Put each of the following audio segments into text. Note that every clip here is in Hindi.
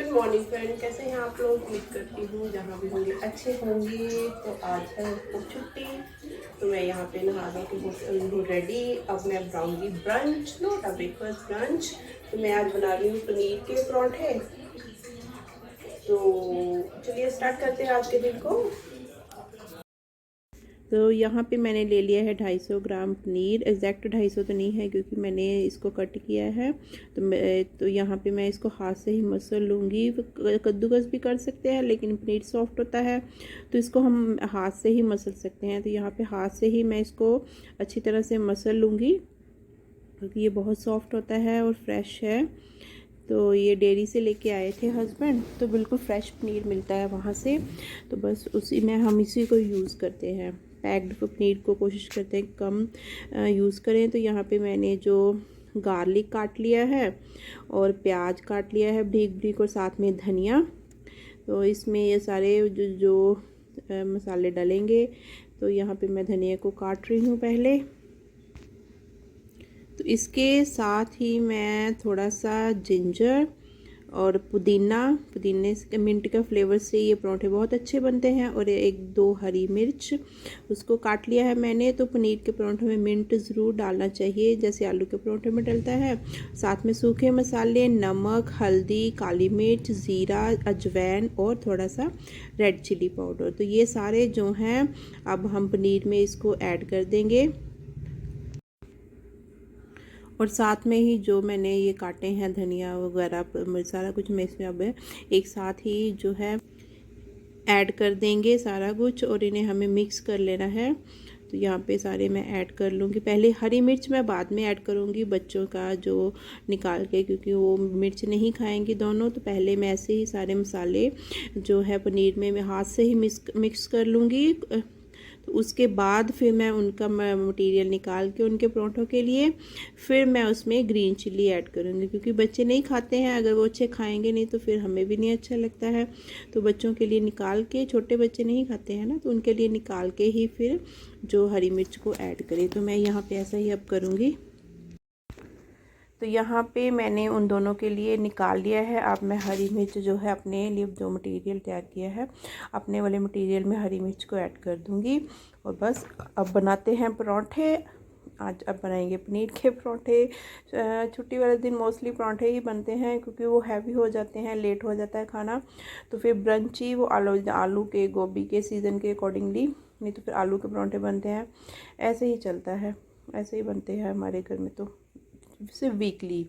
गुड मॉर्निंग फ्रेंड, कैसे हैं आप लोग। उम्मीद करती हूँ जहाँ भी होंगे अच्छे होंगे। तो आज है तो छुट्टी, तो मैं यहाँ पे नहा धो के हूँ रेडी। अब मैं बनाऊँगी brunch, note a breakfast brunch. तो मैं आज बना रही हूँ पनीर के पराठे। तो चलिए स्टार्ट करते हैं आज के दिन को। तो यहाँ पे मैंने ले लिया है 250 ग्राम पनीर। एग्जैक्ट 250 तो नहीं है क्योंकि मैंने इसको कट किया है। तो यहाँ पे मैं इसको हाथ से ही मसल लूँगी। कद्दूकस भी कर सकते हैं लेकिन पनीर सॉफ्ट होता है तो इसको हम हाथ से ही मसल सकते हैं। तो यहाँ पे हाथ से ही मैं इसको अच्छी तरह से मसल लूँगी क्योंकि ये बहुत सॉफ्ट होता है और फ्रेश है। तो ये डेयरी से लेके आए थे हस्बैंड, तो बिल्कुल फ्रेश पनीर मिलता है वहाँ से। तो बस उसी में हम इसी को यूज़ करते हैं। पैक्ड पनीर को कोशिश करते हैं कम यूज़ करें। तो यहाँ पे मैंने जो गार्लिक काट लिया है और प्याज काट लिया है बारीक बारीक और साथ में धनिया। तो इसमें ये सारे जो मसाले डालेंगे। तो यहाँ पे मैं धनिया को काट रही हूँ पहले। तो इसके साथ ही मैं थोड़ा सा जिंजर और पुदीने से मिंट का फ्लेवर से ये पराठे बहुत अच्छे बनते हैं। और एक दो हरी मिर्च उसको काट लिया है मैंने। तो पनीर के पराठों में मिंट ज़रूर डालना चाहिए जैसे आलू के पराठे में डलता है। साथ में सूखे मसाले, नमक, हल्दी, काली मिर्च, ज़ीरा, अजवाइन और थोड़ा सा रेड चिली पाउडर। तो ये सारे जो हैं अब हम पनीर में इसको ऐड कर देंगे। और साथ में ही जो मैंने ये काटे हैं धनिया वगैरह सारा कुछ मैं इसमें अब एक साथ ही जो है ऐड कर देंगे सारा कुछ। और इन्हें हमें मिक्स कर लेना है। तो यहाँ पे सारे मैं ऐड कर लूँगी। पहले हरी मिर्च मैं बाद में ऐड करूँगी बच्चों का जो निकाल के, क्योंकि वो मिर्च नहीं खाएंगे दोनों। तो पहले मैं ऐसे ही सारे मसाले जो है पनीर में मैं हाथ से ही मिक्स कर लूँगी। तो उसके बाद फिर मैं उनका मटेरियल निकाल के उनके पराठों के लिए फिर मैं उसमें ग्रीन चिल्ली ऐड करूँगी, क्योंकि बच्चे नहीं खाते हैं। अगर वो अच्छे खाएंगे नहीं तो फिर हमें भी नहीं अच्छा लगता है। तो बच्चों के लिए निकाल के, छोटे बच्चे नहीं खाते हैं ना, तो उनके लिए निकाल के ही फिर जो हरी मिर्च को ऐड करें। तो मैं यहाँ पे ऐसा ही अब करूँगी। तो यहाँ पे मैंने उन दोनों के लिए निकाल लिया है। अब मैं हरी मिर्च जो है अपने लिए जो मटेरियल तैयार किया है अपने वाले मटेरियल में हरी मिर्च को ऐड कर दूँगी। और बस अब बनाते हैं पराठे। आज अब बनाएंगे पनीर के पराठे। छुट्टी वाले दिन मोस्टली पराठे ही बनते हैं क्योंकि वो हैवी हो जाते हैं, लेट हो जाता है खाना। तो फिर ब्रंच ही वो आलू के गोभी के सीज़न के अकॉर्डिंगली, नहीं तो फिर आलू के पराठे बनते हैं। ऐसे ही चलता है, ऐसे ही बनते हैं हमारे घर में तो सिर्फ वीकली।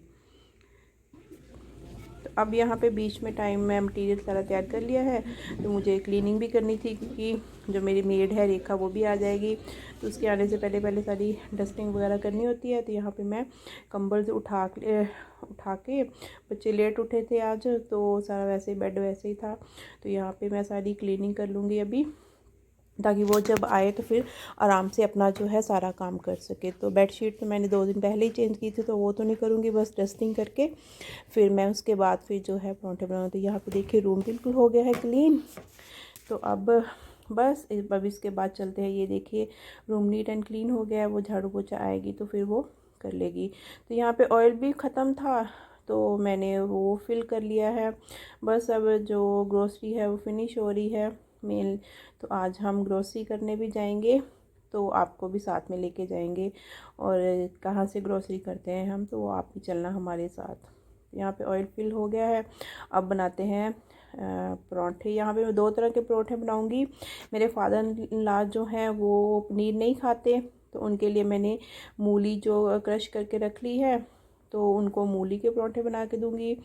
तो अब यहाँ पे बीच में टाइम में मटेरियल सारा तैयार कर लिया है। तो मुझे क्लीनिंग भी करनी थी क्योंकि जो मेरी मेड है रेखा वो भी आ जाएगी। तो उसके आने से पहले पहले सारी डस्टिंग वगैरह करनी होती है। तो यहाँ पे मैं कंबल से उठा के बच्चे लेट उठे थे आज, तो सारा वैसे ही बेड वैसे ही था। तो यहाँ पे मैं सारी क्लीनिंग कर लूँगी अभी, ताकि वो जब आए तो फिर आराम से अपना जो है सारा काम कर सके। तो बेडशीट तो मैंने 2 दिन पहले ही चेंज की थी, तो वो तो नहीं करूँगी, बस डस्टिंग करके फिर मैं उसके बाद फिर जो है पराठे बनाऊँ। तो यहाँ पे देखिए रूम बिल्कुल हो गया है क्लीन। तो अब बस अब इसके बाद चलते हैं। ये देखिए रूम नीट एंड क्लीन हो गया है। वो झाड़ू पोछा आएगी तो फिर वो कर लेगी। तो यहाँ पे ऑयल भी ख़त्म था तो मैंने वो फिल कर लिया है। बस अब जो ग्रोसरी है वो फिनिश हो रही है मेल। तो आज हम ग्रोसरी करने भी जाएंगे, तो आपको भी साथ में लेके जाएंगे। और कहाँ से ग्रोसरी करते हैं हम, तो वो आप भी चलना हमारे साथ। यहाँ पे ऑयल फिल हो गया है। अब बनाते हैं पराठे। यहाँ पे मैं 2 तरह के पराठे बनाऊंगी। मेरे फादर इन लॉ जो हैं वो पनीर नहीं खाते, तो उनके लिए मैंने मूली जो क्रश करके रख ली है, तो उनको मूली के पराठे बना के दूंगी।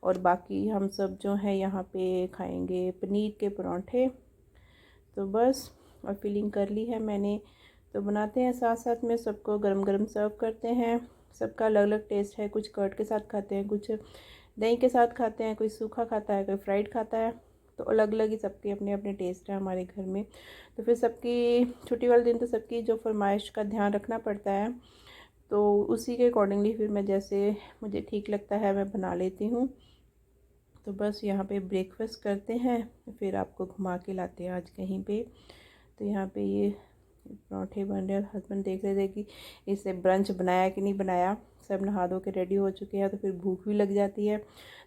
और बाकी हम सब जो हैं यहाँ पे खाएंगे पनीर के पराठे। तो बस और फिलिंग कर ली है मैंने। तो बनाते हैं साथ साथ में, सबको गरम गरम सर्व करते हैं। सबका अलग अलग टेस्ट है, कुछ कर्ड के साथ खाते हैं, कुछ दही के साथ खाते हैं, कोई सूखा खाता है, कोई फ्राइड खाता है। तो अलग अलग ही सबके अपने अपने टेस्ट है हमारे घर में। तो फिर सबकी छुट्टी वाले दिन तो सबकी जो फरमाइश का ध्यान रखना पड़ता है। तो उसी के अकॉर्डिंगली फिर मैं जैसे मुझे ठीक लगता है मैं बना लेती हूँ। तो बस यहाँ पे ब्रेकफास्ट करते हैं, फिर आपको घुमा के लाते हैं आज कहीं पे। तो यहाँ पे ये पराठे बन रहे हैं। हस्बैंड देख रहे थे कि इसे ब्रंच बनाया कि नहीं बनाया। सब नहा धो के रेडी हो चुके हैं तो फिर भूख भी लग जाती है।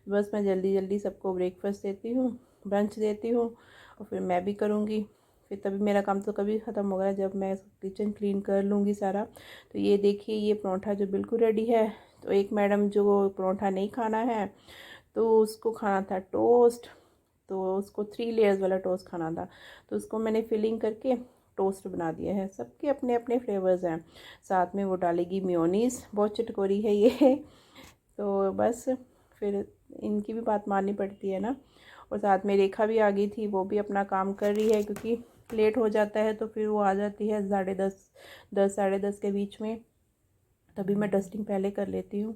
बस मैं जल्दी जल्दी सबको ब्रेकफास्ट देती हूँ, ब्रंच देती हूँ और फिर मैं भी करूँगी। फिर तभी मेरा काम तो कभी ख़त्म होगा जब मैं किचन क्लीन कर लूँगी सारा। तो ये देखिए, ये परोंठा जो बिल्कुल रेडी है। तो एक मैडम जो परोंठा नहीं खाना है तो उसको खाना था टोस्ट, तो उसको 3 लेयर्स वाला टोस्ट खाना था। तो उसको मैंने फिलिंग करके टोस्ट बना दिया है। सबके अपने अपने फ्लेवर्स हैं। साथ में वो डालेगी मेयोनीज़, बहुत चटकोरी है ये तो बस फिर इनकी भी बात माननी पड़ती है ना। और साथ में रेखा भी आ गई थी, वो भी अपना काम कर रही है क्योंकि लेट हो जाता है तो फिर वो आ जाती है 10:30, 10 साढ़े 10 के बीच में। तभी मैं डस्टिंग पहले कर लेती हूँ।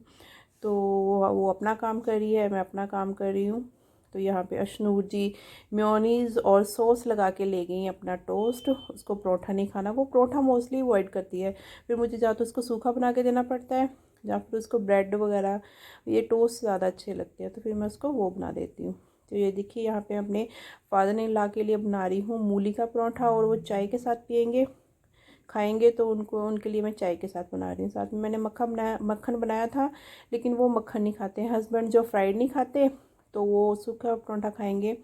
तो वो अपना काम कर रही है, मैं अपना काम कर रही हूँ। तो यहाँ पे अशनूर जी मेयोनीज़ और सॉस लगा के ले गई अपना टोस्ट। उसको परोठा नहीं खाना, वो परोठा मोस्टली अवॉइड करती है। फिर मुझे या तो उसको सूखा बना के देना पड़ता है या फिर उसको ब्रेड वगैरह, ये टोस्ट ज़्यादा अच्छे लगते हैं तो फिर मैं उसको वो बना देती हूँ। तो ये देखिए, यहाँ पे अपने फादर इन लॉ के लिए बना रही हूँ मूली का परोठा, और वो चाय के साथ पियेंगे, खाएंगे। तो उनके लिए मैं चाय के साथ बना रही हूँ। साथ में मैंने मक्खन बनाया था, लेकिन वो मक्खन नहीं खाते हैं हस्बैंड, जो फ्राइड नहीं खाते, तो वो सूखा परोठा खाएंगे।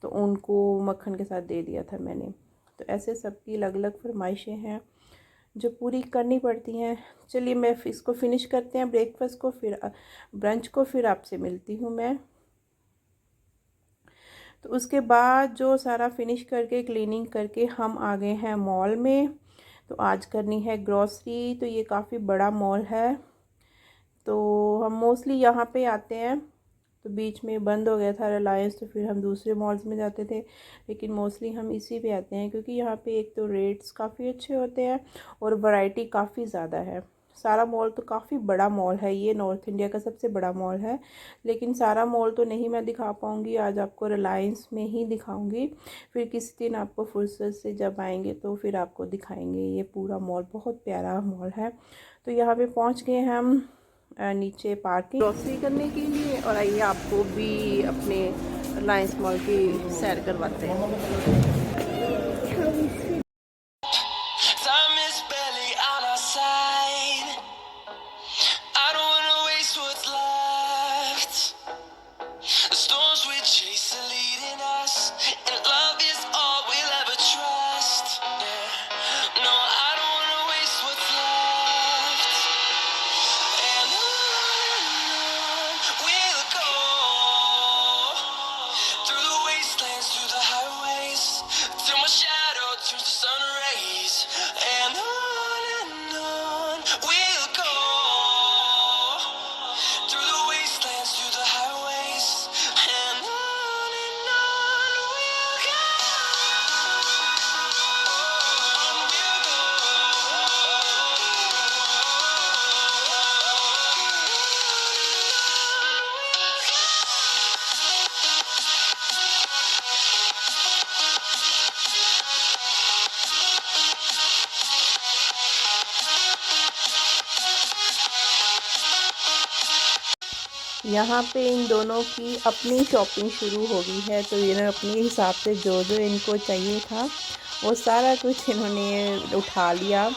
तो उनको मक्खन के साथ दे दिया था मैंने। तो ऐसे सबकी अलग अलग फरमाइशें हैं जो पूरी करनी पड़ती हैं। चलिए मैं इसको फिनिश करते हैं ब्रेकफास्ट को, फिर ब्रंच को, फिर आपसे मिलती हूँ मैं। तो उसके बाद जो सारा फिनिश करके क्लीनिंग करके हम आ गए हैं मॉल में। तो आज करनी है ग्रॉसरी। तो ये काफ़ी बड़ा मॉल है, तो हम मोस्टली यहाँ पे आते हैं। तो बीच में बंद हो गया था रिलायंस, तो फिर हम दूसरे मॉल्स में जाते थे, लेकिन मोस्टली हम इसी पे आते हैं क्योंकि यहाँ पे एक तो रेट्स काफ़ी अच्छे होते हैं और वैरायटी काफ़ी ज़्यादा है। सारा मॉल तो काफ़ी बड़ा मॉल है, ये नॉर्थ इंडिया का सबसे बड़ा मॉल है। लेकिन सारा मॉल तो नहीं मैं दिखा पाऊँगी, आज आपको रिलायंस में ही दिखाऊँगी। फिर किसी दिन आपको फुर्सत से जब आएंगे तो फिर आपको दिखाएंगे। ये पूरा मॉल बहुत प्यारा मॉल है। तो यहाँ पे पहुँच गए हम नीचे पार्किंग ग्रॉसरी करने के लिए, और आइए आपको भी अपने रिलायंस मॉल की सैर करवाते हैं। यहाँ पे इन दोनों की अपनी शॉपिंग शुरू हो गई है। तो इन्होंने अपने हिसाब से जो जो इनको चाहिए था वो सारा कुछ इन्होंने उठा लिया।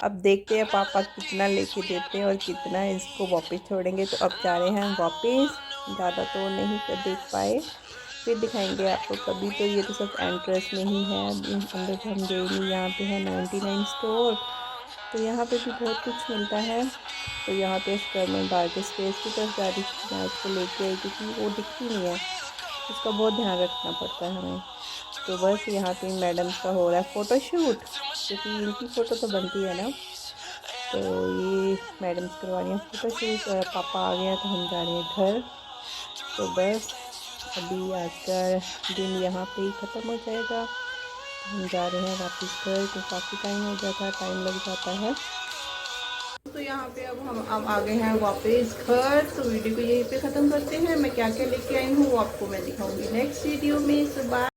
अब देखते हैं पापा कितना लेके देते हैं और कितना इसको वापस छोड़ेंगे। तो अब जा रहे हैं वापस, ज़्यादा तो नहीं देख पाए, फिर दिखाएंगे आपको कभी। तो ये तो सब एंट्रेंस में ही है, अंदर तो हम गए नहीं। यहाँ पे है 99 स्टोर, तो यहाँ पे भी बहुत कुछ मिलता है। तो यहाँ पे गवर्नमेंट बार्गे स्पेस की तरफ जा रही थी, मैं उसको लेके आई क्योंकि वो दिखती नहीं है, उसका बहुत ध्यान रखना पड़ता है हमें। तो बस यहाँ पे मैडम का हो रहा है फ़ोटोशूट, क्योंकि इनकी फ़ोटो तो बनती है ना। तो ये मैडम करवा रही हैं फ़ोटोशूट, और पापा आ गया तो हम जा रहे हैं घर। तो बस अभी आज का दिन यहाँ पे ही ख़त्म हो जाएगा। हम जा रहे हैं वापस घर, तो काफ़ी टाइम हो जाता है, टाइम लग जाता है। तो यहाँ पे अब हम आ गए हैं वापस घर। तो वीडियो को यहीं पे ख़त्म करते हैं। मैं क्या क्या लेके आई हूँ वो आपको मैं दिखाऊंगी नेक्स्ट वीडियो में। सुबह